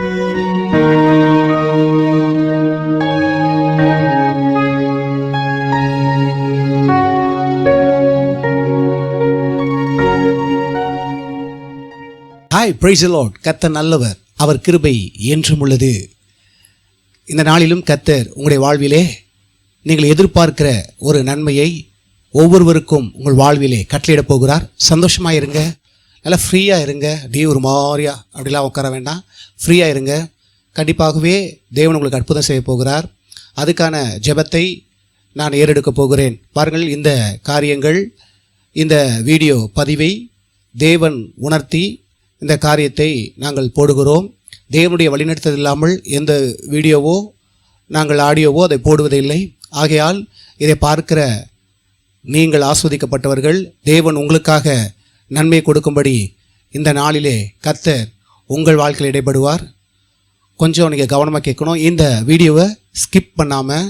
Hi, praise the Lord. கர்த்தர் நல்லவர், அவர் கிருபை என்றும் உள்ளது. இந்த நாளிலும் கர்த்தர் உங்களுடைய வாழ்விலே நீங்கள் எதிர்பார்க்கிற ஒரு நன்மையை ஒவ்வொருவருக்கும் உங்கள் வாழ்விலே கட்டளையிட போகிறார். சந்தோஷமாக இருங்க, நல்லா ஃப்ரீயாக இருங்க. ஒரு மாதிரியா அப்படிலாம் உட்கார வேண்டாம், ஃப்ரீயாக இருங்க. கண்டிப்பாகவே தேவன் உங்களுக்கு அற்புதம் செய்ய போகிறார். அதுக்கான ஜெபத்தை நான் ஏறெடுக்க போகிறேன். பாருங்கள், இந்த காரியங்கள், இந்த வீடியோ பதிவை தேவன் உணர்த்தி இந்த காரியத்தை நாங்கள் போடுகிறோம். தேவனுடைய வழிநடத்தல் இல்லாமல் எந்த வீடியோவோ நாங்கள் ஆடியோவோ அதை போடுவதில்லை. ஆகையால் இதை பார்க்கிற நீங்கள் ஆஸ்வதிக்கப்பட்டவர்கள், தேவன் உங்களுக்காக நன்மை கொடுக்கும்படி இந்த நாளிலே கர்த்தர் உங்கள் வாழ்க்கையில் இடைப்படுவார். கொஞ்சம் நீங்கள் கவனமாக கேட்கணும். இந்த வீடியோவை ஸ்கிப் பண்ணாமல்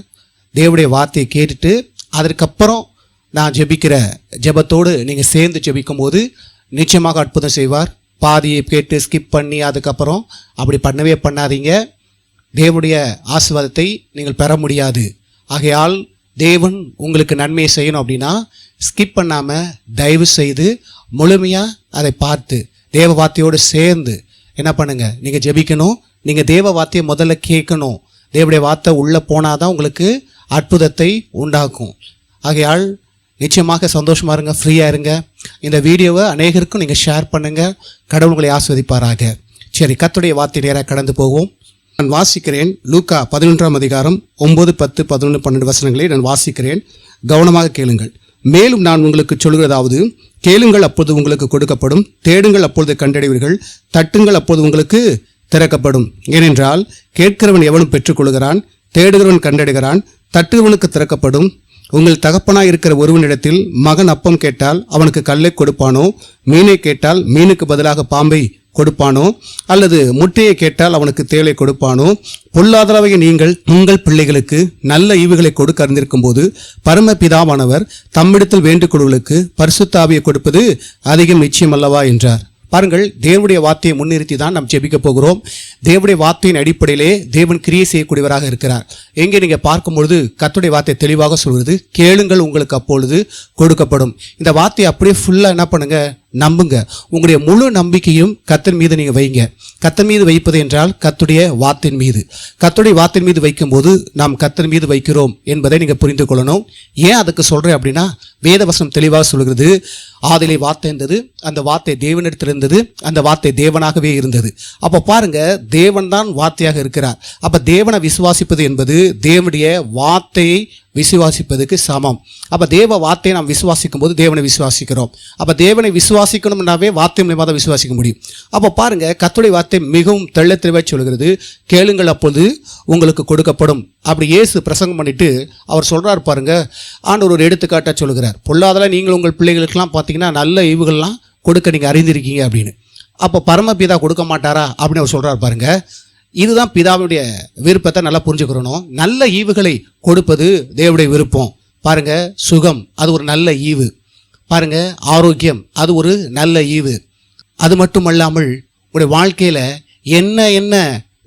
தேவனுடைய வார்த்தையை கேட்டுட்டு அதற்கப்புறம் நான் ஜெபிக்கிற ஜெபத்தோடு நீங்கள் சேர்ந்து ஜெபிக்கும் போது நிச்சயமாக அற்புதம் செய்வார். பாதியை கேட்டு ஸ்கிப் பண்ணி அதுக்கப்புறம் அப்படி பண்ணவே பண்ணாதீங்க. தேவனுடைய ஆசீர்வாதத்தை நீங்கள் பெற முடியாது. ஆகையால் தேவன் உங்களுக்கு நன்மையை செய்யணும் அப்படின்னா ஸ்கிப் பண்ணாமல் தயவு செய்து முழுமையாக அதை பார்த்து தேவ வார்த்தையோடு சேர்ந்து என்ன பண்ணுங்கள், நீங்கள் ஜெபிக்கணும். நீங்கள் தேவ வார்த்தையை முதல்ல கேட்கணும். தேவனுடைய வார்த்தை உள்ளே போனால் தான் உங்களுக்கு அற்புதத்தை உண்டாக்கும். ஆகையால் நிச்சயமாக சந்தோஷமாக இருங்க, ஃப்ரீயாக இருங்க. இந்த வீடியோவை அநேகருக்கும் நீங்கள் ஷேர் பண்ணுங்கள். கடவுள் உங்களை ஆஸ்வதிப்பாராக. சரி, கர்த்தருடைய வார்த்தை நேராக கடந்து போவோம். நான் வாசிக்கிறேன். லூக்கா 11ஆம் அதிகாரம் 9, 10, 11, 12 வசனங்களை நான் வாசிக்கிறேன். கவனமாக கேளுங்கள். மேலும் நான் உங்களுக்கு சொல்கிறதாவது, கேளுங்கள் அப்பொழுது உங்களுக்கு கொடுக்கப்படும், தேடுங்கள் அப்பொழுது கண்டடைவீர்கள், தட்டுங்கள் அப்பொழுது உங்களுக்கு திறக்கப்படும். ஏனென்றால் கேட்கிறவன் எவனும் பெற்றுக்கொள்கிறான், தேடுகிறவன் கண்டடைகிறான், தட்டுகிறவனுக்கு திறக்கப்படும். உங்கள் தகப்பனாய் இருக்கிற ஒருவனிடத்தில் மகன் அப்பம் கேட்டால் அவனுக்கு கல்லை கொடுப்பானோ? மீனை கேட்டால் மீனுக்கு பதிலாக பாம்பை கொடுப்பானோ? அல்லது முட்டையை கேட்டால் அவனுக்கு தேளை கொடுப்பானோ? பொல்லாதவரை நீங்கள் உங்கள் பிள்ளைகளுக்கு நல்ல ஈவுகளை கொடுக்க அறிந்திருக்கும் போது பரமபிதாவானவர் தம்மிடத்தில் வேண்டுகொள்வர்களுக்கு பரிசுத்த ஆவியை கொடுப்பது அதிகம் நிச்சயம் அல்லவா என்றார். பாருங்கள், தேவனுடைய வார்த்தையை முன்னிறுத்தி தான் நாம் ஜெபிக்க போகிறோம். தேவனுடைய வார்த்தையின் அடிப்படையிலே தேவன் கிரியை செய்யக்கூடியவராக இருக்கிறார். எங்கே நீங்கள் பார்க்கும்பொழுது கர்த்தருடைய வார்த்தை தெளிவாக சொல்கிறது, கேளுங்கள் உங்களுக்கு அப்பொழுது கொடுக்கப்படும். இந்த வார்த்தையை அப்படியே ஃபுல்லாக என்ன பண்ணுங்க, நம்புங்க. உங்களுடைய முழு நம்பிக்கையும் கர்த்தர் மீது நீங்கள் வைங்க. கர்த்தர் மீது வைப்பது என்றால் கர்த்தருடைய வார்த்தையின் மீது. கர்த்தருடைய வார்த்தையின் மீது வைக்கும்போது நாம் கர்த்தர் மீது வைக்கிறோம் என்பதை நீங்கள் புரிந்து கொள்ளணும். ஏன் அதுக்கு சொல்கிறேன் அப்படின்னா, வேதவசனம் தெளிவாக சொல்கிறது, ஆதிலே வார்த்தை இருந்தது, அந்த வார்த்தை தேவனிடத்தில் இருந்தது, அந்த வார்த்தை தேவனாகவே இருந்தது. அப்போ பாருங்க, தேவன் தான் வார்த்தையாக இருக்கிறார். அப்போ தேவனை விசுவாசிப்பது என்பது தேவனுடைய வார்த்தையை விசுவாசிப்பதுக்கு சமம். அப்போ தேவ வார்த்தையை நாம் விசுவாசிக்கும் போது தேவனை விசுவாசிக்கிறோம். அப்போ தேவனை விசுவாசிக்கணும்னாவே வார்த்தை மூலமாக தான் விசுவாசிக்க முடியும். அப்போ பாருங்க, கர்த்தருடைய வார்த்தை மிகவும் தெள்ளத்தெளிவாக சொல்கிறது, கேளுங்கள் அப்பொழுது உங்களுக்கு கொடுக்கப்படும். அப்படி இயேசு பிரசங்கம் பண்ணிட்டு அவர் சொல்கிறார் பாருங்க, ஆண்டவர் ஒரு எடுத்துக்காட்டாக சொல்கிறார். பொல்லாதெல்லாம் நீங்கள் உங்கள் பிள்ளைகளுக்கெல்லாம் பார்த்தீங்கன்னா நல்ல ஈவுகள்லாம் கொடுக்க நீங்கள் அறிந்திருக்கீங்க அப்படின்னு. அப்போ பரமபிதா கொடுக்க மாட்டாரா அப்படின்னு அவர் சொல்கிறார் பாருங்க. இதுதான் பிதாவுடைய விருப்பத்தை நல்லா புரிஞ்சுக்கிறணும். நல்ல ஈவுகளை கொடுப்பது தேவனுடைய விருப்பம். பாருங்க, சுகம் அது ஒரு நல்ல ஈவு. பாருங்க, ஆரோக்கியம் அது ஒரு நல்ல ஈவு. அது மட்டுமல்லாமல் உங்களுடைய வாழ்க்கையில் என்ன என்ன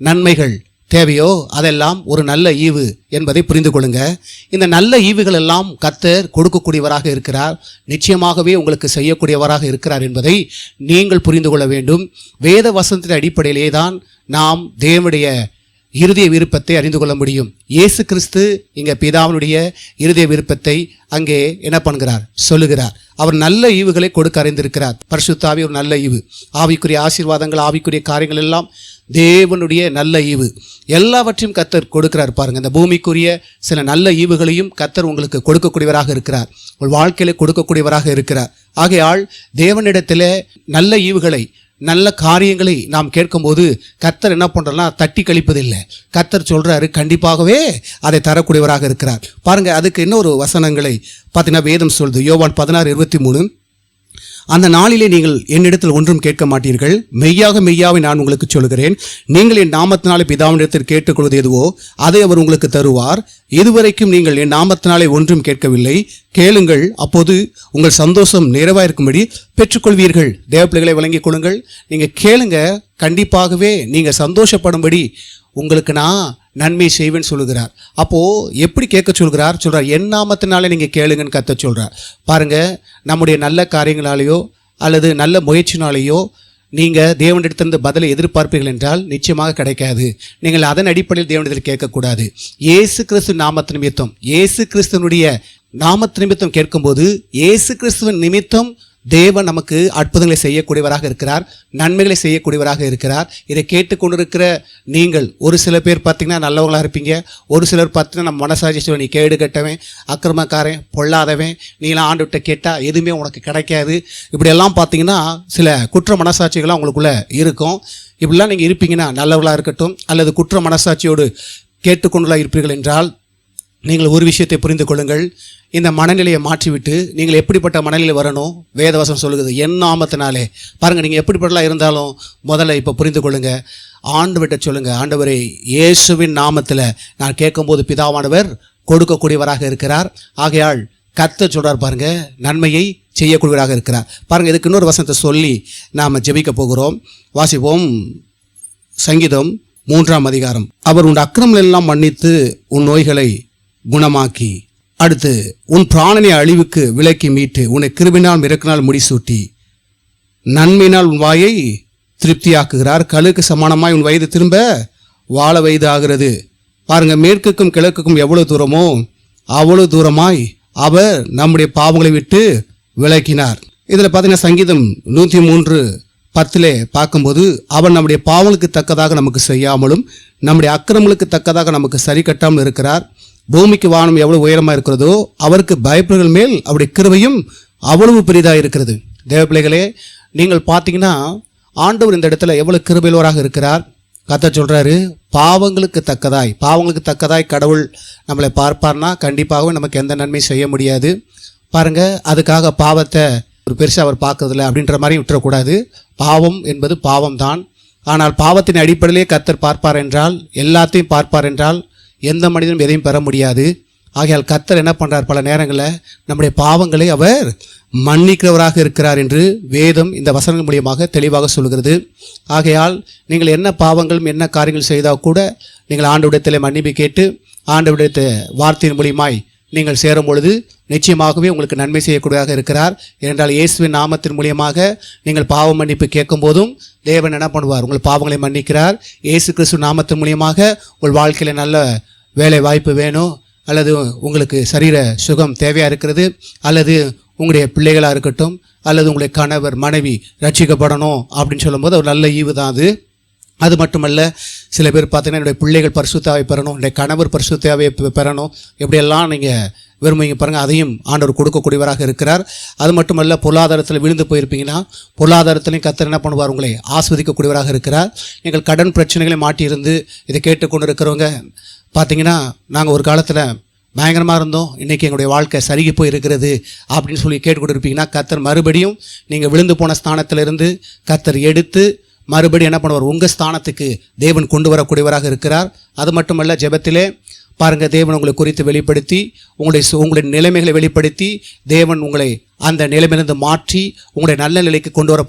நன்மைகள் தேவையோ அதெல்லாம் ஒரு நல்ல ஈவு என்பதை புரிந்து கொள்ளுங்க. இந்த நல்ல ஈவுகள் எல்லாம் கர்த்தர் கொடுக்கக்கூடியவராக இருக்கிறார். நிச்சயமாகவே உங்களுக்கு செய்யக்கூடியவராக இருக்கிறார் என்பதை நீங்கள் புரிந்து கொள்ள வேண்டும். வேத வசனத்தின் அடிப்படையிலே தான் நாம் தேவனுடைய இருதய விருப்பத்தை அறிந்து கொள்ள முடியும். இயேசு கிறிஸ்து இங்கே பிதாவினுடைய இருதய விருப்பத்தை அங்கே என்ன பண்ணுகிறார், சொல்லுகிறார். அவர் நல்ல ஈவுகளை கொடுக்க அறிந்திருக்கிறார். பரிசுத்த ஆவி ஒரு நல்ல ஈவு. ஆவிக்குரிய ஆசீர்வாதங்கள், ஆவிக்குரிய காரியங்கள் எல்லாம் தேவனுடைய நல்ல ஈவு. எல்லாவற்றையும் கர்த்தர் கொடுக்கிறார். பாருங்க, இந்த பூமிக்குரிய சில நல்ல ஈவுகளையும் கர்த்தர் உங்களுக்கு கொடுக்கக்கூடியவராக இருக்கிறார். உங்கள் வாழ்க்கையில கொடுக்கக்கூடியவராக இருக்கிறார். ஆகையால் தேவனிடத்தில் நல்ல ஈவுகளை, நல்ல காரியங்களை நாம் கேட்கும்போது கர்த்தர் என்ன பண்ணுறோம்னா தட்டி கழிப்பதில்லை. கர்த்தர் சொல்கிறாரு, கண்டிப்பாகவே அதை தரக்கூடியவராக இருக்கிறார். பாருங்கள், அதுக்கு இன்னொரு வசனங்களை பார்த்தீங்கன்னா வேதம் சொல்லுது. யோவான் 16:23, அந்த நாளிலே நீங்கள் என்னிடத்தில் ஒன்றும் கேட்க மாட்டீர்கள். மெய்யாக மெய்யாவை நான் உங்களுக்கு சொல்கிறேன், நீங்கள் என் நாமத்தினாலே பிதாவினிடத்தில் கேட்டுக்கொள்வது எதுவோ அதை அவர் உங்களுக்கு தருவார். இதுவரைக்கும் நீங்கள் என் நாமத்தினாலே ஒன்றும் கேட்கவில்லை. கேளுங்கள், அப்போது உங்கள் சந்தோஷம் நிறைவாயிருக்கும்படி பெற்றுக்கொள்வீர்கள். தேவப்பிள்ளைகளை வழங்கிக் கொள்ளுங்கள். நீங்கள் கேளுங்க, கண்டிப்பாகவே நீங்கள் சந்தோஷப்படும்படி உங்களுக்கு நான் நன்மை செய்வேன்னு சொல்லுகிறார். அப்போது எப்படி கேட்க சொல்கிறார்? என் நாமத்தினாலே நீங்கள் கேளுங்கன்னு கத்த சொல்கிறார். பாருங்கள், நம்முடைய நல்ல காரியங்களாலேயோ அல்லது நல்ல முயற்சினாலேயோ நீங்கள் தேவனிடத்திலிருந்து பதிலை எதிர்பார்ப்பீர்கள் என்றால் நிச்சயமாக கிடைக்காது. நீங்கள் அதன் அடிப்படையில் தேவனிடத்தில் கேட்கக்கூடாது. இயேசு கிறிஸ்து நாமத்து நிமித்தம், இயேசு கிறிஸ்துவனுடைய நாமத்து நிமித்தம் கேட்கும்போது இயேசு கிறிஸ்துவின் நிமித்தம் தேவன் நமக்கு அற்புதங்களை செய்யக்கூடியவராக இருக்கிறார், நன்மைகளை செய்யக்கூடியவராக இருக்கிறார். இதை கேட்டுக்கொண்டிருக்கிற நீங்கள் ஒரு சில பேர் பார்த்தீங்கன்னா நல்லவங்களாக இருப்பீங்க. ஒரு சிலர் பார்த்தீங்கன்னா நம்ம மனசாட்சி சொல்ல, நீ கேடு கட்டவன், அக்கிரமக்காரன், பொல்லாதவன், நீலாம் ஆண்டுகிட்ட கேட்டால் எதுவுமே உனக்கு கிடைக்காது, இப்படியெல்லாம் பார்த்தீங்கன்னா சில குற்ற மனசாட்சிகள்லாம் உங்களுக்குள்ளே இருக்கும். இப்படிலாம் நீங்கள் இருப்பீங்கன்னா நல்லவர்களாக இருக்கட்டும் அல்லது குற்ற மனசாட்சியோடு கேட்டுக்கொண்டுலாம் இருப்பீர்கள் என்றால் நீங்கள் ஒரு விஷயத்தை புரிந்து கொள்ளுங்கள். இந்த மனநிலையை மாற்றிவிட்டு நீங்கள் எப்படிப்பட்ட மனநிலை வரணும்? வேதவசனம் சொல்லுகிறது, என் நாமத்தினாலே. பாருங்கள், நீங்கள் எப்படிப்பட்டலாம் இருந்தாலும் முதல்ல இப்போ புரிந்து கொள்ளுங்கள். ஆண்டவர்கிட்ட சொல்லுங்கள், ஆண்டவரே இயேசுவின் நாமத்தில் நான் கேட்கும்போது பிதாவானவர் கொடுக்கக்கூடியவராக இருக்கிறார். ஆகையால் கர்த்தர் சொல்கிறார் பாருங்கள், நன்மையை செய்யக்கூடியவராக இருக்கிறார். பாருங்கள், இதுக்கு இன்னொரு வசனத்தை சொல்லி நாம் ஜெபிக்க போகிறோம். வாசிப்போம். சங்கீதம் 3ஆம் அதிகாரம். அவர் உன் அக்கிரமங்கள் எல்லாம் மன்னித்து உன் நோய்களை குணமாக்கி, அடுத்து உன் பிராணனை அழிவுக்கு விலக்கி மீட்டு உன்னை கிருபையினால் இரக்கினால் முடிசூட்டி நன்மையினால் உன் வாயை திருப்தியாக்குகிறார். கழுக்கு சமானமாய் உன் வயது திரும்ப வாழ வயது ஆகிறது. பாருங்கள், மேற்குக்கும் கிழக்குக்கும் எவ்வளவு தூரமோ அவ்வளவு தூரமாய் அவர் நம்முடைய பாவங்களை விட்டு விலக்கினார். இதில் பார்த்தீங்கன்னா சங்கீதம் 103:10 பார்க்கும்போது அவர் நம்முடைய பாவங்களுக்கு தக்கதாக நமக்கு செய்யாமலும் நம்முடைய அக்கிரமங்களுக்கு தக்கதாக நமக்கு சரி கட்டாமல் இருக்கிறார். பூமிக்கு வானம் எவ்வளவு உயரமாக இருக்கிறதோ அவருக்கு பயப்படுகள் மேல் அவருடைய கிருபையும் அவ்வளவு பெரிதாக இருக்கிறது. தேவப்பிள்ளைகளே, நீங்கள் பார்த்தீங்கன்னா ஆண்டவர் இந்த இடத்துல எவ்வளவு கிருபையுள்ளவராக இருக்கிறார். கர்த்தர் சொல்கிறாரு, பாவங்களுக்கு தக்கதாய் கடவுள் நம்மளை பார்ப்பார்னா கண்டிப்பாகவே நமக்கு எந்த நன்மையும் செய்ய முடியாது. பாருங்கள், அதுக்காக பாவத்தை ஒரு பெருசாக அவர் பார்க்கறதில்ல அப்படின்ற மாதிரி விட்டுறக்கூடாது. பாவம் என்பது பாவம்தான். ஆனால் பாவத்தின் அடிப்படையிலே கர்த்தர் பார்ப்பார் என்றால், எல்லாத்தையும் பார்ப்பார் என்றால் எந்த மனிதனும் எதையும் பெற முடியாது. ஆகையால் கர்த்தர் என்ன பண்ணுறார், பல நேரங்களில் நம்முடைய பாவங்களை அவர் மன்னிக்கிறவராக இருக்கிறார் என்று வேதம் இந்த வசனங்கள் மூலியமாக தெளிவாக சொல்கிறது. ஆகையால் நீங்கள் என்ன பாவங்களும் என்ன காரியங்கள் செய்தால் கூட நீங்கள் ஆண்டவரிடத்தில் மன்னிப்பு கேட்டு ஆண்டவரிடத்தை வார்த்தையின் மூலியமாய் நீங்கள் சேரும் பொழுது நிச்சயமாகவே உங்களுக்கு நன்மை செய்யக்கூடியதாக இருக்கிறார். ஏனென்றால் இயேசுவின் நாமத்தின் மூலியமாக நீங்கள் பாவ மன்னிப்பு கேட்கும் போதும் தேவன் என்ன பண்ணுவார், உங்கள் பாவங்களை மன்னிக்கிறார். இயேசு கிறிஸ்து நாமத்தின் மூலியமாக உங்கள் வாழ்க்கையில் நல்ல வேலை வாய்ப்பு வேணும், அல்லது உங்களுக்கு சரீர சுகம் தேவையாக இருக்கிறது, அல்லது உங்களுடைய பிள்ளைகளாக இருக்கட்டும், அல்லது உங்களுடைய கணவர் மனைவி ரட்சிக்கப்படணும் அப்படின்னு சொல்லும்போது ஒரு நல்ல ஈவு தான் அது. அது மட்டுமல்ல, சில பேர் பார்த்தீங்கன்னா என்னுடைய பிள்ளைகள் பரிசுத்தாவை பெறணும், என்னுடைய கணவர் பரிசுத்தாவை பெறணும், எப்படியெல்லாம் நீங்கள் விரும்புவீங்க பாருங்கள், அதையும் ஆண்டவர் கொடுக்கக்கூடியவராக இருக்கிறார். அது மட்டுமல்ல, பொருளாதாரத்தில் விழுந்து போயிருப்பீங்கன்னா பொருளாதாரத்திலையும் கர்த்தர் என்ன பண்ணுவார், உங்களை ஆஸ்வதிக்கக்கூடியவராக இருக்கிறார். நீங்கள் கடன் பிரச்சனைகளை மாட்டியிருந்து இதை கேட்டுக்கொண்டு இருக்கிறவங்க பார்த்தீங்கன்னா, நாங்கள் ஒரு காலத்தில் பயங்கரமாக இருந்தோம், இன்றைக்கி எங்களுடைய வாழ்க்கை சருகி போய் இருக்கிறது அப்படின்னு சொல்லி கேட்டுக்கொண்டு இருப்பீங்கன்னா கர்த்தர் மறுபடியும் நீங்கள் விழுந்து போன ஸ்தானத்திலிருந்து கர்த்தர் எடுத்து மறுபடியும் என்ன பண்ணுவார், உங்கள் ஸ்தானத்துக்கு தேவன் கொண்டு வரக்கூடியவராக இருக்கிறார். அது மட்டுமல்ல, ஜெபத்திலே பாருங்கள், தேவன் உங்களை குறித்து வெளிப்படுத்தி உங்களுடைய நிலைமைகளை வெளிப்படுத்தி தேவன் உங்களை அந்த நிலைமையிலிருந்து மாற்றி உங்களுடைய நல்ல நிலைக்கு கொண்டு வர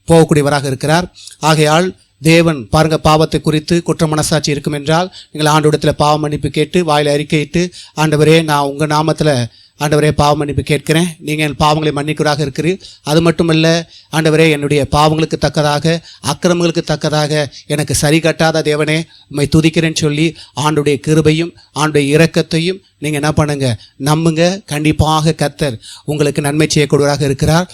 போகக்கூடியவராக இருக்கிறார். ஆகையால் தேவன் பாருங்கள், பாவத்தை குறித்து குற்ற மனசாட்சி இருக்கும் என்றால் நீங்கள் ஆண்டவரிடத்தில் பாவ மன்னிப்பு கேட்டு வாயில் அறிக்கையிட்டு, ஆண்டவரே நான் உங்கள் நாமத்தில் ஆண்டவரே பாவ மன்னிப்பு கேட்கிறேன், நீங்கள் என் பாவங்களை மன்னிக்கிறதாக இருக்கிறீர். அது மட்டுமல்ல, ஆண்டவரே என்னுடைய பாவங்களுக்கு தக்கதாக அக்கிரமங்களுக்கு தக்கதாக எனக்கு சரி கட்டாத தேவனே உம்மை துதிக்கிறேன்னு சொல்லி ஆண்டுடைய கிருபையும் ஆண்டுடைய இரக்கத்தையும் நீங்கள் என்ன பண்ணுங்க, நம்புங்க. கண்டிப்பாக கர்த்தர் உங்களுக்கு நன்மை செய்யக்கூடியவராக இருக்கிறார்.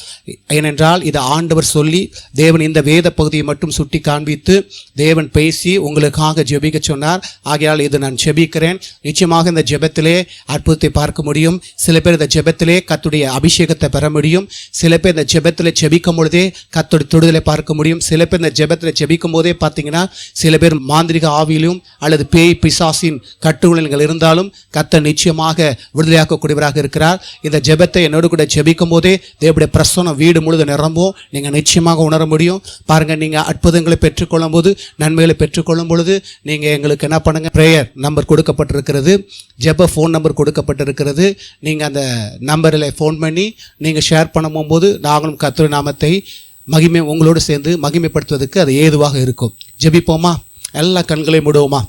ஏனென்றால் இது ஆண்டவர் சொல்லி தேவன் இந்த வேத பகுதியை மட்டும் சுட்டி காண்பித்து தேவன் பேசி உங்களுக்காக ஜெபிக்க சொன்னார். ஆகையால் இது நான் ஜெபிக்கிறேன். நிச்சயமாக இந்த ஜெபத்திலே அற்புதத்தை பார்க்க முடியும். சில பேர் இந்த ஜெபத்திலே கர்த்தருடைய அபிஷேகத்தை பெற முடியும். சில பேர் இந்த ஜெபத்தில் ஜெபிக்கும் பொழுதே கர்த்தருடைய தொடுதலை பார்க்க முடியும். சில பேர் இந்த ஜெபத்தில் ஜெபிக்கும் போதே பார்த்தீங்கன்னா சில பேர் மாந்திரிக ஆவியிலும் அல்லது பேய் பிசாசின் கட்டுகளில் இருந்தாலும் கர்த்தர் நிச்சயமாக விடுதலையாக்கக்கூடியவராக இருக்கிறார். இந்த ஜெபத்தை என்னோடு கூட ஜெபிக்கும் போதே தேவனுடைய பிரசன்னம் வீடு முழுவதும் நிரம்பும். நீங்கள் நிச்சயமாக உணர முடியும். பாருங்கள், நீங்கள் அற்புதங்களை பெற்றுக்கொள்ளும் போது, நன்மைகளை பெற்றுக்கொள்ளும் பொழுது நீங்கள் எங்களுக்கு என்ன பண்ணுங்கள், ப்ரேயர் நம்பர் கொடுக்கப்பட்டிருக்கிறது, ஜெப ஃபோன் நம்பர் கொடுக்கப்பட்டிருக்கிறது. நீங்கள் அந்த நம்பரில் ஃபோன் பண்ணி நீங்கள் ஷேர் பண்ணும்போது நாங்களும் கர்த்தருடைய நாமத்தை மகிமை உங்களோடு சேர்ந்து மகிமைப்படுத்துவதற்கு அது ஏதுவாக இருக்கும். ஜெபிப்போமா? எல்லா கண்களையும் மூடுவோமா?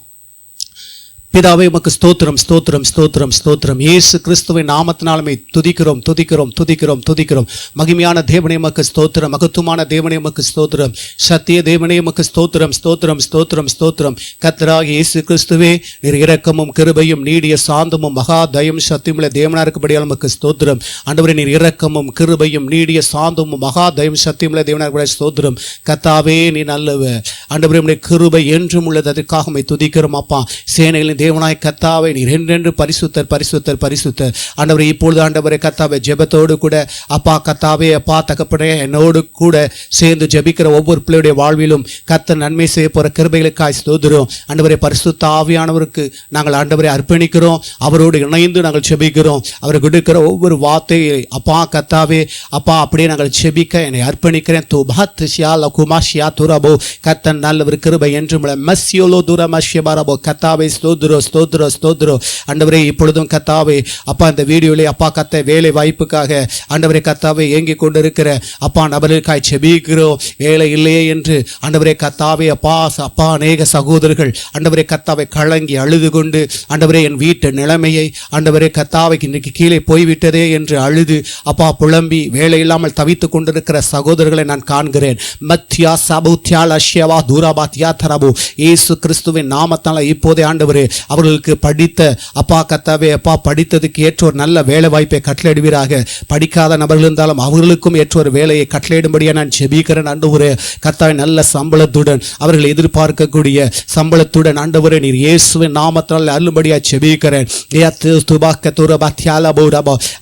பிதாவே, உமக்கு ஸ்தோத்திரம், ஸ்தோத்திரம், ஸ்தோத்திரம், ஸ்தோத்திரம். இயேசு கிறிஸ்துவின் நாமத்தினாலுமே துதிக்கிறோம், துதிக்கிறோம், துதிக்கிறோம், துதிக்கிறோம். மகிமையான தேவனே உமக்கு ஸ்தோத்திரம், மகத்துவமான தேவனே உமக்கு ஸ்தோத்திரம், சத்திய தேவனே உமக்கு ஸ்தோத்திரம், ஸ்தோத்திரம், ஸ்தோத்திரம், ஸ்தோத்திரம். கர்த்தராகிய இயேசு கிறிஸ்துவே, நீர் இரக்கமும் கிருபையும் நீடிய சாந்தமும் மகா தயம் சத்தியமுள்ள தேவனா இருக்கபடியால் உமக்கு ஸ்தோத்திரம். ஆண்டவரே, நீர் இரக்கமும் கிருபையும் நீடிய சாந்தமும் மகா தயம் சத்தியமுள்ள தேவனா இருக்கபடியால் ஸ்தோத்திரம். கர்த்தாவே, நீ நல்லவர். ஆண்டவரே, உம்முடைய கிருபை என்றும் உள்ளது, அதற்காக உம்மை துதிக்கிறோம் அப்பா. சேனைகளின் தேவனாய் கர்த்தாவே, நீர் என்றென்று பரிசுத்தர், பரிசுத்தர், பரிசுத்தர். ஆண்டவரே, இப்பொழுது ஆண்டவரே கர்த்தாவே, ஜெபத்தோடு கூட அப்பா கர்த்தாவே, அப்பா தகப்பனே, என்னோடு கூட சேர்ந்து ஜெபிக்கிற ஒவ்வொரு பிள்ளையுடைய வாழ்விலும் கர்த்தர் நன்மை செய்ய போகிற கிருபைகளுக்காய் ஸ்தோத்திரம். ஆண்டவரே, பரிசுத்த ஆவியானவருக்கு நாங்கள் ஆண்டவரை அர்ப்பணிக்கிறோம். அவரோடு இணைந்து நாங்கள் ஜெபிக்கிறோம். அவர் கொடுக்கிற ஒவ்வொரு வார்த்தையை அப்பா கர்த்தாவே, அப்பா அப்படியே நாங்கள் ஜெபிக்க என்னை அர்ப்பணிக்கிறேன். துபாத் ஷியால குமாஷியா துரபோ. கர்த்தர் நல்லவர், கிருபை என்றும் மஸ்யோலோ துரமஷ்யபரபோ. கர்த்தாவே, ஸ்தோத்திரம், ஸ்தோத்திரம், ஸ்தோத்திரம். ஆண்டவரே, இப்பொழுதும் கர்த்தாவே அப்பா இந்த வீடியோலே அப்பா கர்த்த வேலை வாய்ப்புக்காக ஆண்டவரே கர்த்தாவே ஏங்கிக் கொண்டிருக்கிற அப்பா நபர்களுக்காய் ஜெபிக்கிறோம். வேலை இல்லையே என்று ஆண்டவரே கர்த்தாவே அப்பா அப்பா அநேக சகோதரர்கள் ஆண்டவரே கர்த்தாவை கலங்கி அழுது கொண்டு ஆண்டவரே என் வீட்டு நிலைமையை ஆண்டவரே கர்த்தாவைக்கு இன்னைக்கு கீழே போய்விட்டதே என்று அழுது அப்பா புலம்பி வேலை இல்லாமல் தவித்து கொண்டிருக்கிற சகோதரர்களை நான் காண்கிறேன். மத்தியா சபுத்தியால் அஷ்யவா தூராபாத்தியா தரபு. இயேசு கிறிஸ்துவின் நாமத்தால் இப்போதே ஆண்டவரே அவர்களுக்கு படித்த அப்பா கர்த்தாவே அப்பா படித்ததுக்கு ஏற்ற ஒரு நல்ல வேலை வாய்ப்பை கட்டளையிடுவீராக. படிக்காத நபர்கள் இருந்தாலும் அவர்களுக்கும் ஏற்ற ஒரு வேலையை கட்டளையிடும்படியாக நான் ஜெபிக்கிறேன். ஆண்டவரே கர்த்தாவே, நல்ல சம்பளத்துடன் அவர்கள் எதிர்பார்க்கக்கூடிய சம்பளத்துடன் ஆண்டவரே நீர் இயேசுவின் நாமத்தால் அருளும்படியாக ஜெபிக்கிறேன்.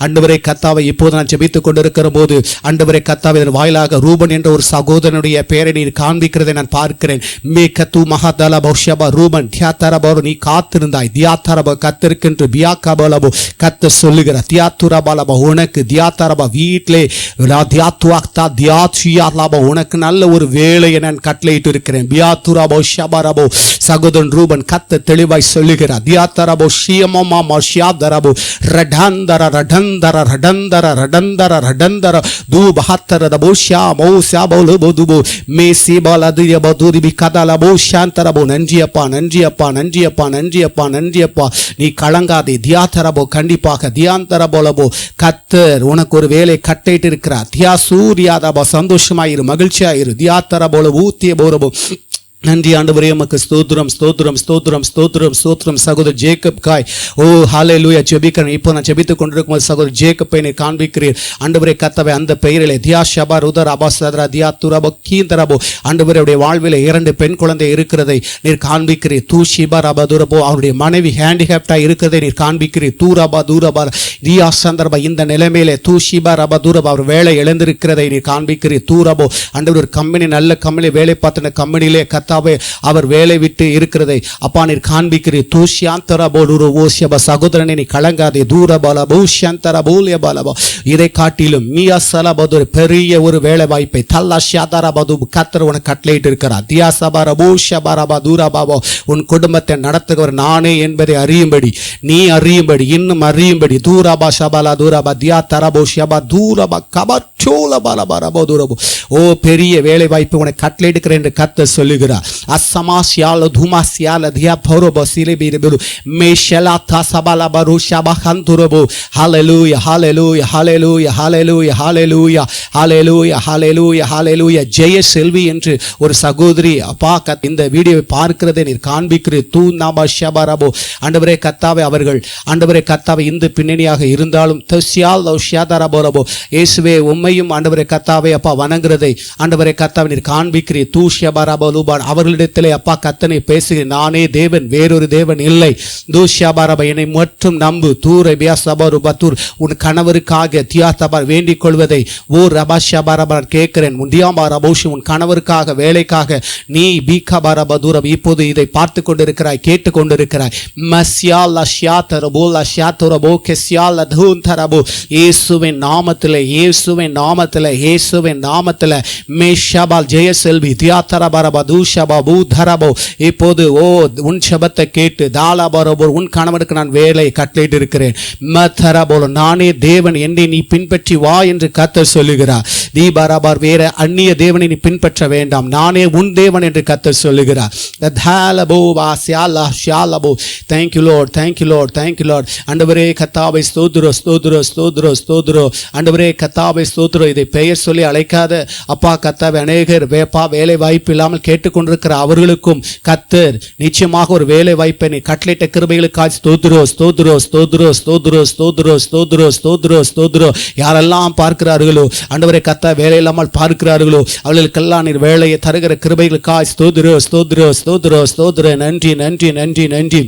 ஆண்டவரே கர்த்தாவை, இப்போது நான் ஜெபித்துக் கொண்டிருக்கிற போது ஆண்டவரே கர்த்தாவே வாயிலாக ரூபன் என்ற ஒரு சகோதரனுடைய பெயரை நீர் காண்பிக்கிறதை நான் பார்க்கிறேன். மே கத்து மகாதல பௌஷபா ரூபன் தியாத்தரபோ, நீ காத்திருந்தாய் தியாத்தரபோ கத்திருக்கின்ற பியாக்கபலபோ கத்த சொல்லுகிற தியாத்துரபலபோ உனக்கு தியாத்தரபா வீட்டிலே தியாத்துவாக்தா தியாத்ஷியாலபோ உனக்கு நல்ல ஒரு வேலையை நான் கட்டளையிட்டு இருக்கிறேன். பியாத்துரபோ ஷபரபோ சகோதரன் ரூபன் கத்த தெளிவாய் சொல்லுகிறார். தியாத்தரபோ ஷியமமா மஷியாதரபோ ரடந்தர ரடந்தர ரடந்தர ரடந்தர ரடந்தர தூபஹத்தரபோ ஷாமோ ஷாபோலபோ துபோ மேசிபாலதியபோ துரிபி கதலபோ ஷாந்தரபோ. நன்றியப்பா, நன்றியப்பா, நன்றியப்பா, நன்றியப்பா, நன்றியப்பா. நீ கலங்காதே தியாத்தரபோ, கண்டிப்பாக தியாந்தரபோலபோ கத்தர் உனக்கு ஒரு வேலை கட்டிட்டு இருக்கிறார். தியா சூரியாதபோ, சந்தோஷமாயிரு, மகிழ்ச்சியாயிரு. தியாத்தரபோல ஊத்திய போரபோ. நன்றி ஆண்டவரே, உமக்கு ஸ்தோத்திரம், ஸ்தோத்திரம், ஸ்தோத்திரம், ஸ்தோத்திரம், ஸ்தோத்திரம். சகோதரர் ஜேக்கப் காய் ஓ ஹல்லேலூயா ஜெபிக்கிறேன். இப்போ நான் ஜெபித்துக் கொண்டிருக்கும் சகோதரர் ஜேக்கப்பை நீர் காண்பிக்கிறீர். ஆண்டவரே கர்த்தாவே, அந்த பெயரிலே தியா ஷபா ருதர் அபாசதரா தியா துரபோ கீந்தரபோ ஆண்டவருடைய வாழ்வில் 2 பெண் குழந்தை இருக்கிறதை நீர் காண்பிக்கிறீர். தூ ஷிபா ரபா துரபோ அவருடைய மனைவி ஹேண்டிகேப்டாக இருக்கிறதை நீர் காண்பிக்கிறீர். தூரபா தூரபா தியா சந்தர்பா இந்த நிலைமையிலே தூ ஷிபா ரபா துரபா அவர் வேலை இழந்திருக்கிறதை நீர் காண்பிக்கிறீர். தூரபோ ஆண்டவர் ஒரு கம்பெனி, நல்ல கம்பெனி வேலை பார்த்தின கம்பெனியிலே அவர் வேலை விட்டு இருக்கிறதை அப்பா நீர் காண்பிக்கிறீர். சகோதரனை நீ கலங்காதே. இதை காட்டிலும் மியாசலபது பெரிய ஒரு வேலை வாய்ப்பை கர்த்தர் உனக்கு கட்டளையிட்டு இருக்கிறார். உன் குடும்பத்தை நடத்துகிறவர் நானே என்பதை அறியும்படி, நீ அறியும்படி, இன்னும் அறியும்படி தூரபா ஷபலா தூரபா தியா தரபோ ஷபா தூரபா கபர் ஓ பெரிய வேலை வாய்ப்பு உனக்கு கட்டளையிடுகிறேன் என்று கர்த்தர் சொல்லுகிறார். அசமாசியால துமாசியால தியா பௌரபோ சிலிபிரிபு மேஷலாத்தா சபலா பருஷபா ஹந்துரபு. ஹல்லேலூயா, ஹல்லேலூயா, ஹல்லேலூயா, ஹல்லேலூயா, ஹல்லேலூயா, ஹல்லேலூயா, ஹல்லேலூயா, ஹல்லேலூயா. ஜெய செல்வி என்று ஒரு சகோதரி அப்பா இந்த வீடியோவை பார்க்கிறதை நீர் காண்பிக்கிறீர். தூ நாபா ஷபரபோ ஆண்டவரே கர்த்தாவே, அவர்கள் ஆண்டவரே கர்த்தாவே இந்த பின்னணியாக இருந்தாலும் தஸ்யால் லௌஷியாதரபோரபோ இயேசுவே உம்மையும் ஆண்டவரே கர்த்தாவே அப்பா வணங்குறதை ஆண்டவரே கர்த்தாவே நீர் காண்பிக்கிறீர். தூ ஷபரபோ லூபான் அவர்களிடத்திலே அப்பா கத்தனை பேசுகிறேன். நானே தேவன், வேறொரு தேவன் இல்லை. தூஷாபாரபா என்னை மட்டும் நம்பு. தூர் எபியா சபாரு பத்தூர் உன் கணவருக்காக தியாத்தபார் வேண்டிக் கொள்வதை ஓ ரபாஷாபாரபார் கேட்கிறேன். முந்தியாபார் அபோஷி உன் கணவருக்காக வேலைக்காக நீ பீகாபாரபா தூரம் இப்போது இதை பார்த்து கொண்டிருக்கிறாய், கேட்டு கொண்டிருக்கிறாய். மஸ்யால் அஷ்யாத்தரபோ அஷ்யாத்தரபோ கெஸ்யால் அதூன் தரபோ இயேசுவின் நாமத்தில், இயேசுவின் நாமத்தில், இயேசுவின் நாமத்தில் மேஷபால் ஜெயசெல்வி தியாத்தரபாரபா தூஷபா பூதரபோ இப்போது ஓ உன் ஜெபத்தை கேட்டு தாலாபாரபோ உன் கணவனுக்கு நான் வேலை கட்டளையிட்டு இருக்கிறேன். மதரபோல நானே தேவன், என்னை நீ பின்பற்றி வா என்று கர்த்தர் சொல்லுகிறார். தீபாராபார் வேற அந்நிய தேவனை நீ பின்பற்ற வேண்டாம், நானே உன் தேவன் என்று கர்த்தர் சொல்லுகிறார். Thank you Lord, thank you Lord, thank you Lord. ஆண்டவரே கர்த்தாவே ஸ்தோத்திரம், ஸ்தோத்திரம், ஸ்தோத்திரம், ஸ்தோத்திரம். ஆண்டவரே கர்த்தாவே ஸ்தோத்திரம். இதை பெயர் சொல்லி அழைக்காத அப்பா கர்த்தாவே அநேகர் வேலை வாய்ப்பு இல்லாமல் கேட்டுக்கொண்டிருக்கிற அவர்களுக்கும் கர்த்தர் நிச்சயமாக ஒரு வேலை வாய்ப்பை நீ கட்டளையிட்ட கிருபைகளுக்காக ஸ்தோத்திரம், ஸ்தோத்திரம், ஸ்தோத்திரம், ஸ்தோத்திரம், ஸ்தோத்திரம், ஸ்தோத்திரம், ஸ்தோத்திரம், ஸ்தோத்திரம். யாரெல்லாம் பார்க்கிறார்களோ ஆண்டவரே கர்த்தா வேலை இல்லாமல் பார்க்கிறார்களோ அவர்களுக்கெல்லாம் நீர் வேலையை தருகிற கிருபைகளுக்காக ஸ்தோத்திரம், ஸ்தோத்திரம், ஸ்தோத்திரம், ஸ்தோத்திரம். நன்றி, நன்றி, நன்றி, நன்றி.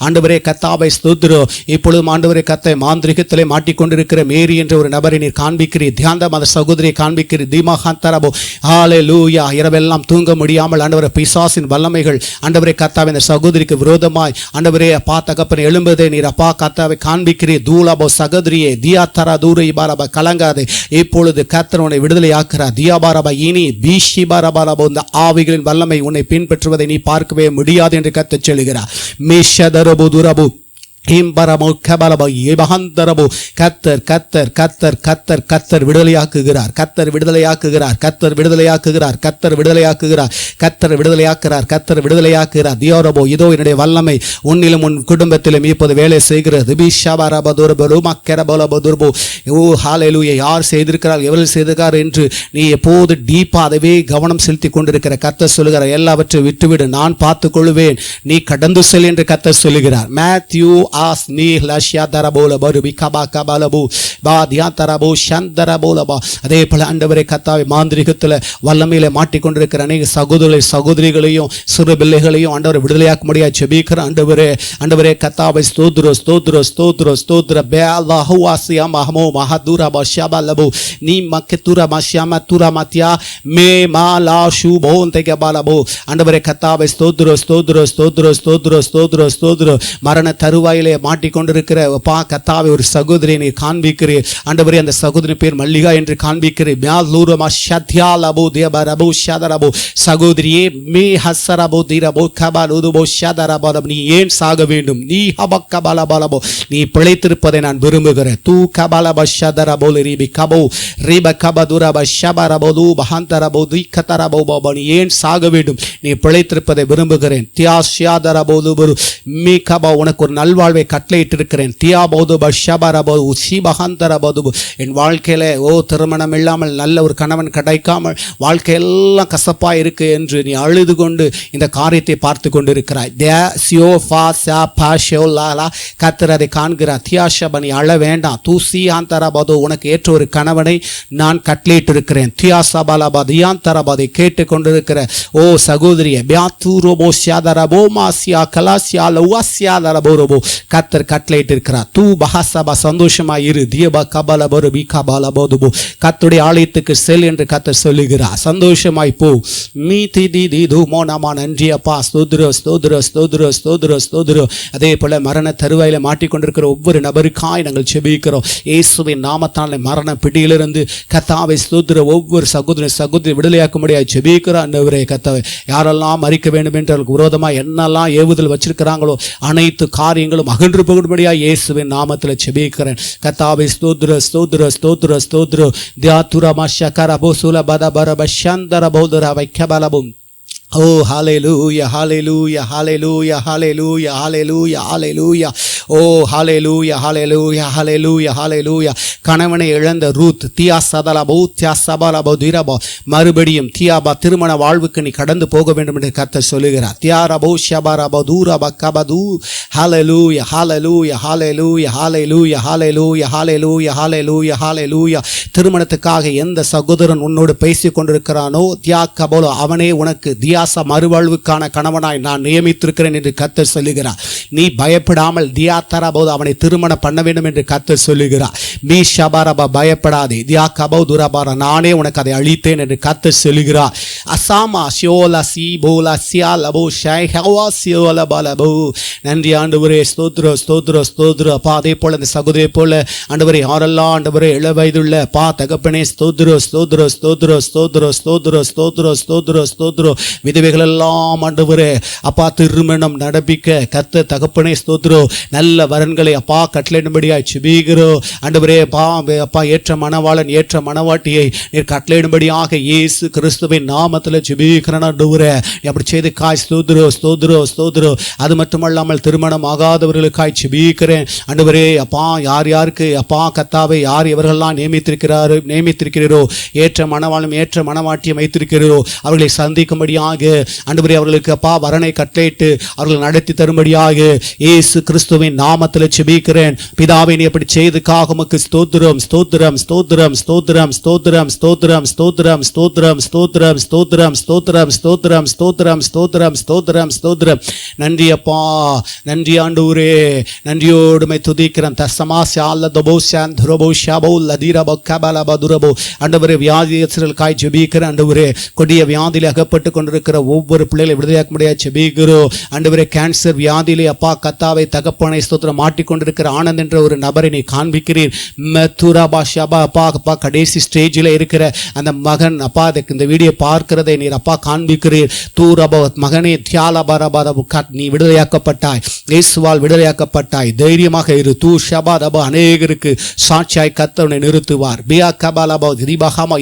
ஆண்டவரே கத்தாவை ஸ்தோத்திரம். இப்பொழுதும் ஆண்டவரே கத்தை மாந்திரிகத்திலே மாட்டிக்கொண்டிருக்கிற மேரி என்ற ஒரு நபரை நீர் காண்பிக்கிறீர். தியாந்தம் அந்த சகோதரியை காண்பிக்கிறீர். தீமகாந்தரபோ ஹல்லேலூயா. இரவெல்லாம் தூங்க முடியாமல் ஆண்டவரே பிசாசின் வல்லமைகள் ஆண்டவரே கத்தாவை இந்த சகோதரிக்கு விரோதமாய் ஆண்டவரே அப்பா தகப்பனை எழும்புவதை நீர் அப்பா கத்தாவை காண்பிக்கிறீர். தூலபோ சகோதரியே தியாத்தரா தூரை பாரபா கலங்காதே. இப்பொழுது கர்த்தர் உன்னை விடுதலை ஆக்குறார். தியாபாரபா இனி பீஷி பாரபாரபோ இந்த ஆவிகளின் வல்லமை உன்னை பின்பற்றுவதை நீ பார்க்கவே முடியாது என்று கர்த்தர் சொல்லுகிறார். மிஷதரபு துரபு கத்தர் கத்தர் கத்தர் கத்தர் கத்தர் விடுதலையாக்குகிறார். கத்தர் விடுதலையாக்குகிறார். கத்தர் விடுதலையாக்குகிறார். கத்தர் விடுதலையாக்குகிறார். கத்தர் விடுதலையாக்குகிறார். கத்தர் விடுதலையாக்குகிறார். தியோரபோ இதோ என்னுடைய வல்லமை உன்னிலும் உன் குடும்பத்திலும் இப்போது வேலை செய்கிறது. ஓ ஹல்லேலூயா. யார் செய்திருக்கிறார், எவர்கள் செய்திருக்கிறார் என்று நீ எப்போது டீப்பா அதவே கவனம் செலுத்தி கொண்டிருக்கிற கர்த்தர் சொல்லுகிறார். எல்லாவற்றையும் விட்டுவிடு, நான் பார்த்துக் கொள்வேன், நீ கடந்து செல் என்று கர்த்தர் சொல்லுகிறார். மேத்யூ அதே போல ஆண்டவரே கர்த்தாவே மாந்திரிகத்தில் வல்லமையில மாட்டிக்கொண்டிருக்கிற அநேக சகோதரிகளையும் சிறு பிள்ளைகளையும் ஆண்டவரை விடுதலையாக்க முடியாது ஜெபிக்கிற ஆண்டவரே. ஆண்டவரே கர்த்தாவே ஸ்தோத்திரம், ஸ்தோத்திரம், ஸ்தோத்திரம், ஸ்தோத்திரம். பேலாஹுவாசியா மஹமோ மஹதுரா பஷபலபு நீ மக்கதுரா மஷியாம துரா மத்யா மே மாலா ஷுபோந்தெக பலபு. ஆண்டவரே கர்த்தாவே ஸ்தோத்திரம், ஸ்தோத்திரம், ஸ்தோத்திரம், ஸ்தோத்திரம், ஸ்தோத்திரம், ஸ்தோத்திரம். மரண தருவாயிலே மாட்டிக்கொண்டிருக்கிற பா கத்தாவை ஒரு சகோதரியை நீ காண்பிக்கிறீர். ஆண்டவரே அந்த சகோதரி பேர் மல்லிகா என்று காண்பிக்கிறீர். சகோதரியே மே ஹசரபோ தீரபோ கபலுதுபோ ஷதரபோ நீ ஏன் சாக வேண்டும்? நீ ஹபக்கபலபலபோ நீ பிழைத்திருப்பதை நான் விரும்புகிறேன். தூ கபலப ஷதரபோ ரிபி கபோ ரிப கபதுரப ஷபரபோ தூ பஹந்தரபோ துய்கதரபோ பபோ நீ ஏன் சாக வேண்டும்? நீ பிழைத்திருப்பதை விரும்புகிறேன். தியாஷ்யாதரபோ துபரு மீ கபோ உனக்கு ஒரு நல்வாழ்வை கட்டளையிட்டிருக்கிறேன். தியாபோது பஷபரபோ உசிபஹந்தரபோ என் வாழ்க்கையில திருமணம் இல்லாமல் நல்ல ஒரு கணவன் கிடைக்காமல் வாழ்க்கையெல்லாம் கசப்பாக இருக்கு என்று நீ அழுது கொண்டு இந்த காரியத்தை பார்த்து கொண்டிருக்கிறாய். கர்த்தர் அதை காண்கிறார். தியாஷப நீ அழ வேண்டாம். தூசியாந்தரபோ உனக்கு ஏற்ற ஒரு கணவனை நான் கட்டளையிட்டிருக்கிறேன். தியாசபலபா தியாந்தரபதை கேட்டு கொண்டிருக்கிற ஓ சகோதரிய பியாத்தூரோபோ ஷாதரபோ மாசியா கலாசியா லவாசியாதரபோரோபோ கர்த்தர் கட்டளையிட்டிருக்கிறார். தூ பஹசபா சந்தோஷமாய் இரு. தியபா கபலபோ பி கபலபோதுபோ கர்த்தருடைய ஆலயத்துக்கு செல் என்று கர்த்தர் சொல்லுகிறார். சந்தோஷமாய் போ. மீ தி தி தி து மோனமா நன்றி அப்பா. ஸ்தோத்திர ஸ்தோத்திர ஸ்தோத்திர ஸ்தோத்திர ஸ்தோத்திர. அதே போல மரண தருவாயில மாட்டிக்கொண்டிருக்கிற ஒவ்வொரு நபருக்காய் நாங்கள் செபிக்கிறோம். இயேசுவின் நாமத்தால் மரண பிடியிலிருந்து கர்த்தாவை ஸ்தோத்திர ஒவ்வொரு சகோதரி விடுதலையாக்க முடியாது செபிக்கிறோம். ஆண்டவரே கர்த்தாவே யாரெல்லாம் மறிக்க வேண்டும் என்று விரோதமாக என்னெல்லாம் ஏவுதல் வச்சிருக்கிறாங்களோ அனைத்து காரியங்களும் அகன்று போகும்படியா இயேசுவின் நாமத்தில் செபிக்கிறேன். கர்த்தாவே ஸ்தோத்திர ஸ்தோத்திர ஸ்தோத்திர ஸ்தோத்திர. தியாதுரமா ஷகரபோ சுலபதபரப ஷந்தரபோதர வைக்கபலபும். Oh hallelujah, hallelujah, hallelujah, hallelujah, hallelujah, hallelujah. ஓ ஹalleluya ஹalleluya ஹalleluya ஹalleluya. கணவனை இழந்த ரூத் தியா சதலபோ தியா சபலபோ திரபோ மறுபடியும் தியாபா திருமண வாழ்வுக்கு நீ கடந்து போக வேண்டும் என்று கர்த்தர் சொல்லுகிறார். தியாரபோ ஷபரபோ தூரப கபது. ஹalleluya ஹalleluya ஹalleluya ஹalleluya ஹalleluya ஹalleluya ஹalleluya ஹalleluya. திருமணத்துக்காக எந்த சகோதரன் உன்னோடு பேசிக் கொண்டிருக்கிறானோ தியாக்கபோலோ அவனே உனக்கு தியாச மறுவாழ்வுக்கான கணவனாய் நான் நியமித்திருக்கிறேன் என்று கர்த்தர் சொல்லுகிறார். நீ பயப்படாமல் தியா தரபோது அவனை திருமணம் பண்ண வேண்டும் என்று கர்த்தர் சொல்லுகிறார். மீ ஷபரபா பயப்படாதே தியாக்கபோ துரபாரா நானே உனக்கு அதை அளித்தேன் என்று கர்த்தர் சொல்லுகிறார். அசாமா ஷியோலா சி போலா சியாலபோ ஷை ஹவா சியோலா பலபோ. நன்றி ஆண்டவரே, ஸ்தோத்திரம் ஸ்தோத்திரம் ஸ்தோத்திரம் அப்பா. அதே போல இந்த சகோதரியை போல ஆண்டவரே யாரெல்லாம் ஆண்டவரே இள வயதுள்ள பா தகப்பனே ஸ்தோத்திரம் ஸ்தோத்திரம் ஸ்தோத்திரம் ஸ்தோத்திரம் ஸ்தோத்திரம் ஸ்தோத்திரம் ஸ்தோத்திரம் ஸ்தோத்திரம் விதவைகள் எல்லாம் ஆண்டவரே அப்பா திருமணம் நடப்பிக்க கர்த்தர் தகப்பனே ஸ்தோத்திரம் நல்ல வரன்களை அப்பா கட்டளையிடும்படியாய் ஜெபிக்கிறோம் ஆண்டவரே. அப்பா ஏற்ற மணவாளன் ஏற்ற மணவாட்டியை நீர் கட்டளையிடும்படியாக இயேசு கிறிஸ்துவின் நாமத்தில் ஜெபிக்கிறேன் ஆண்டவரே. அப்படி செய்து காய் ஸ்தோத்திரம் ஸ்தோத்திரம் ஸ்தோத்திரம். அது மட்டுமல்லாமல் திருமணம் ஆகாதவர்களுக்காய் ஜெபிக்கிறேன் ஆண்டவரே. அப்பா யார் யாருக்கு அப்பா கர்த்தாவை யார் இவர்களெல்லாம் நியமித்திருக்கிறீரோ ஏற்ற மணவாளும் ஏற்ற மணவாட்டியம் வைத்திருக்கிறீரோ அவர்களை சந்திக்கும்படியாக ஆண்டவரே அவர்களுக்கு அப்பா வரனை கட்டளையிட்டு அவர்கள் நடத்தி தரும்படியாக இயேசு கிறிஸ்துவின் நாமத்தில் ஜெபிக்கிறேன் பிதாவே. நீ அப்படி செய்ததுக்காக உமக்கு ஸ்தோத்திரம் ஸ்தோத்திரம் ஸ்தோத்திரம் ஸ்தோத்திரம் ஸ்தோத்திரம் ஸ்தோத்திரம் ஸ்தோத்திரம் ஸ்தோத்திரம் ஸ்தோத்திரம் ஸ்தோத்திரம் ஸ்தோத்திரம் ஸ்தோத்திரம் ஸ்தோத்திரம் ஸ்தோத்திரம் ஸ்தோத்திரம் ஸ்தோத்திரம். நன்றி அப்பா, நன்றி ஆண்டவரே, நன்றியோடுமை துதிக்கிறேன். ஆண்டவரே வியாதியர்களுக்காய் ஜெபிக்கிறேன் ஆண்டவரே. கொடிய வியாதியிலே அகப்பட்டு கொண்டிருக்கிற ஒவ்வொரு பிள்ளைகளை விடுதலையாக்க முடியாது ஜெபிக்கிறோம் ஆண்டவரே. கேன்சர் வியாதியிலே அப்பா கத்தாவை தகப்பனை ஸ்தோத்திரம் மாட்டிக்கொண்டிருக்கிற ஆனந்த் என்ற ஒரு நபரை நீ காண்பிக்கிறீர். அப்பா கடைசி ஸ்டேஜில் இருக்கிற அந்த மகன் அப்பா இந்த வீடியோ பார்க்கிறதை நீர் அப்பா காண்பிக்கிறீர். மகனே நீ விடுதலையாக்கப்பட்டாய், இயேசுவால் விடுதலையாக்கப்பட்டாய். தைரியமாக இரு. அநேகருக்கு சாட்சியாய் கர்த்தரை நிறுத்துவார்.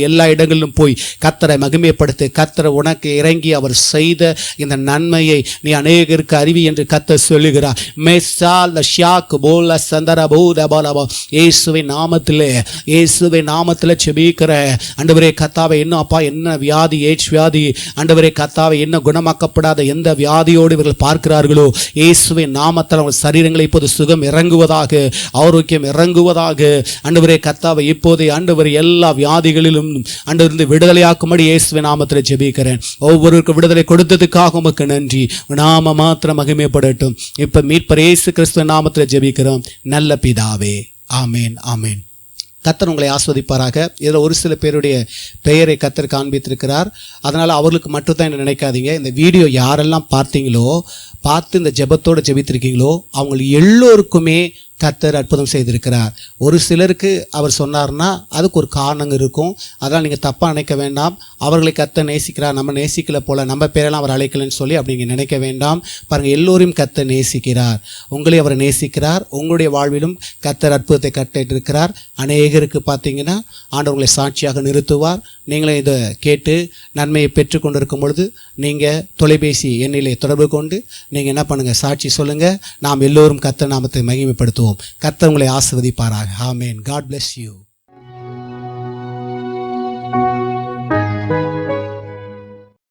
எல்லா இடங்களிலும் போய் கர்த்தரை மகிமைப்படுத்து. கர்த்தரை உனக்கு இறங்கி அவர் செய்த இந்த நன்மையை நீ அநேகருக்கு அறிவி என்று கர்த்தர் சொல்லுகிறார். இயேசுவின் நாமத்திலே ஜெபிக்கிற ஆண்டவரே கர்த்தாவே. இன்னும் அப்பா என்ன வியாதி ஏட்ஸ் வியாதி ஆண்டவரே கர்த்தாவே என்ன குணமாக்கப்படாத எந்த வியாதியோடு இவர்கள் பார்க்கிறார்களோ இயேசுவின் நாமத்தில் அவங்க சரீரங்களை இப்போது சுகம் இறங்குவதாக, ஆரோக்கியம் இறங்குவதாக ஆண்டவரே கர்த்தாவே. இப்போது ஆண்டவரே எல்லா வியாதிகளிலும் ஆண்டவரிலிருந்து விடுதலையாக்கும்படி இயேசுவின் நாமத்தில் ஜெபிக்கிறேன். ஒவ்வொருவருக்கும் விடுதலை கொடுத்ததுக்காக உமக்கு நன்றி. நாம மாத்திரம் மகிமைப்படட்டும். இப்ப மீட்பர் இயேசு கிறிஸ்துவின் நாமத்தில் ஜெபிக்கிறோம் நல்ல பிதாவே. ஆமேன் ஆமேன். கர்த்தர் உங்களை ஆஸ்வதிப்பாராக. இதில் ஒரு சில பேருடைய பெயரை கர்த்தர் காண்பித்திருக்கிறார். அதனால் அவர்களுக்கு மட்டும்தான் என்ன நினைக்காதீங்க. இந்த வீடியோ யாரெல்லாம் பார்த்தீங்களோ பார்த்து இந்த ஜெபத்தோடு ஜெபித்திருக்கீங்களோ அவங்க எல்லோருக்குமே கர்த்தர் அற்புதம் செய்திருக்கிறார். ஒரு சிலருக்கு அவர் சொன்னார்னா அதுக்கு ஒரு காரணம் இருக்கும். அதனால் நீங்கள் தப்பாக நினைக்க வேண்டாம். அவர்களை கர்த்தர் நேசிக்கிறார், நம்ம நேசிக்கல போல நம்ம பேரெல்லாம் அவர் அழைக்கலன்னு சொல்லி அப்படி நீங்கள் நினைக்க வேண்டாம். பாருங்கள், எல்லோரையும் கர்த்தர் நேசிக்கிறார். உங்களையும் அவர் நேசிக்கிறார். உங்களுடைய வாழ்விலும் கர்த்தர் அற்புதத்தை கட்டிட்டிருக்கிறார். அநேகருக்கு பார்த்தீங்கன்னா ஆண்டவர்களை சாட்சியாக நிறுத்துவார். நீங்களும் இதை கேட்டு நன்மையை பெற்றுக்கொண்டிருக்கும் பொழுது நீங்கள் தொலைபேசி எண்ணிலே தொடர்பு கொண்டு நீங்கள் என்ன பண்ணுங்கள், சாட்சி சொல்லுங்கள். நாம் எல்லோரும் கர்த்தர் நாமத்தை மகிமைப்படுத்துவோம். கர்த்தர் உங்களை ஆசீர்வதிப்பாராக. ஆமென். God bless you.